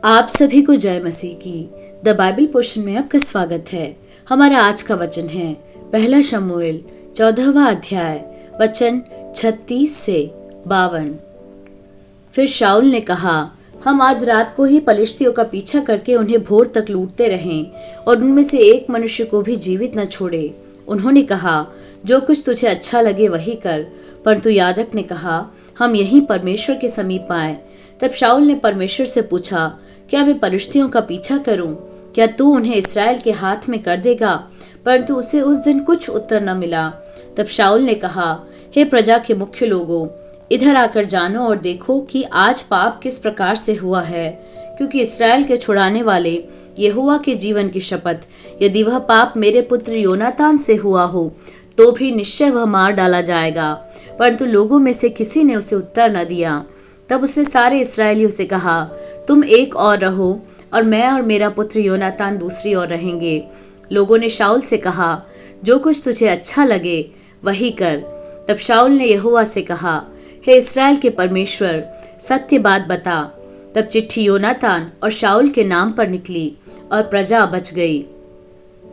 आप सभी को जय मसीह की द बाइबल पोर्शन में आपका स्वागत है। हमारा आज का वचन है पहला शमूएल 14वां अध्याय वचन 36 से 52। फिर शाऊल ने कहा, हम आज रात को ही पलिश्तियों का पीछा करके उन्हें भोर तक लूटते रहें और उनमें से एक मनुष्य को भी जीवित न छोड़े। उन्होंने कहा, जो कुछ तुझे अच्छा लगे वही कर। परंतु याजक ने कहा, हम यहीं परमेश्वर के समीप आए। तब शाऊल ने परमेश्वर से पूछा, क्या मैं पलिश्तियों का पीछा करूं? क्या तू उन्हें इस्राएल के हाथ में कर देगा? परंतु उसे उस दिन कुछ उत्तर न मिला। तब शाऊल ने कहा, हे प्रजा के मुख्य लोगों, इधर आकर जानो और देखो कि आज पाप किस प्रकार से हुआ है। क्योंकि इस्राएल के छुड़ाने वाले यहोवा के जीवन की शपथ, यदि वह पाप मेरे पुत्र योनातान से हुआ हो तो भी निश्चय वह मार डाला जाएगा। परंतु लोगों में से किसी ने उसे उत्तर न दिया। तब उसने सारे इस्राएलियों से कहा, तुम एक और रहो और मैं और मेरा पुत्र योनातान दूसरी ओर रहेंगे। लोगों ने शाऊल से कहा, जो कुछ तुझे अच्छा लगे वही कर। तब शाऊल ने यहोवा से कहा, हे इस्राएल के परमेश्वर, सत्य बात बता। तब चिट्ठी योनातान और शाऊल के नाम पर निकली और प्रजा बच गई।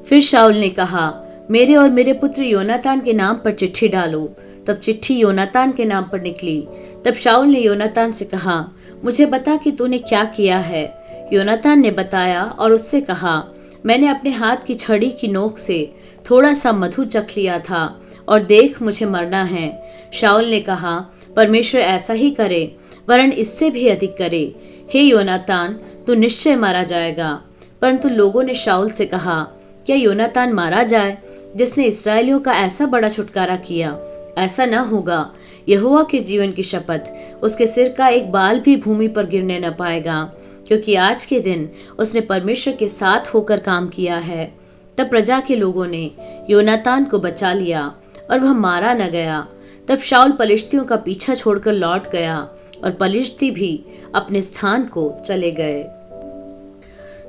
फिर शाऊल ने कहा, मेरे और मेरे पुत्र योनातान के नाम पर चिट्ठी डालो। तब चिट्ठी योनातान के नाम पर निकली। तब शाऊल ने योनातान से कहा, मुझे बता कि तूने क्या किया है। योनातान ने बताया और उससे कहा, मैंने अपने हाथ की छड़ी की नोक से थोड़ा सा मधु चख लिया था और देख मुझे मरना है। शाऊल ने कहा, परमेश्वर ऐसा ही करे, वरन इससे भी अधिक करे। हे योनातान, तू निश्चय मारा जाएगा। परंतु लोगों ने शाऊल से कहा, क्या योनातान मारा जाए जिसने इस्राएलियों का ऐसा बड़ा छुटकारा किया? ऐसा न होगा। यहोवा के जीवन की शपथ, उसके सिर का एक बाल भी भूमि पर गिरने न पाएगा, क्योंकि आज के दिन उसने परमेश्वर के साथ होकर काम किया है। तब प्रजा के लोगों ने योनातान को बचा लिया और वह मारा न गया। तब शाऊल पलिश्तियों का पीछा छोड़कर लौट गया और पलिश्ती भी अपने स्थान को चले गए।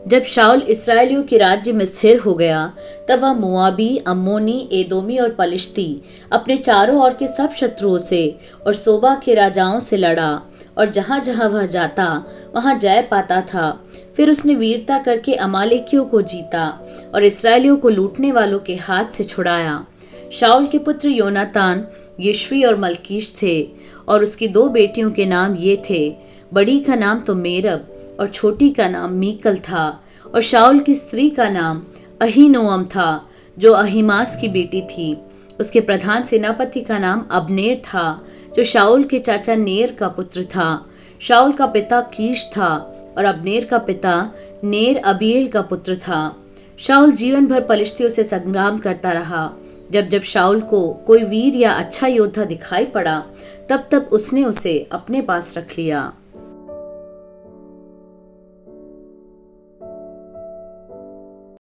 जब शाऊल इस्राएलियों के राज्य में स्थिर हो गया, तब वह मोआबी, अम्मोनी, एदोमी और पलिश्ती अपने चारों ओर के सब शत्रुओं से और सोबा के राजाओं से लड़ा और जहां जहां वह जाता वहां जय पाता था। फिर उसने वीरता करके अमालेकियों को जीता और इस्राएलियों को लूटने वालों के हाथ से छुड़ाया। शाऊल के पुत्र योनातान यिश्वी और मलकीश थे और उसकी दो बेटियों के नाम ये थे, बड़ी का नाम तो मेरब और छोटी का नाम मीकल था। और शाऊल की स्त्री का नाम अहीनोअम था, जो अहीमास की बेटी थी। उसके प्रधान सेनापति का नाम अब्नेर था, जो शाऊल के चाचा नेर का पुत्र था। शाऊल का पिता कीश था और अब्नेर का पिता नेर अबीएल का पुत्र था। शाऊल जीवन भर पलिश्तियों से संग्राम करता रहा। जब जब शाऊल को कोई वीर या अच्छा योद्धा दिखाई पड़ा, तब तब उसने उसे अपने पास रख लिया।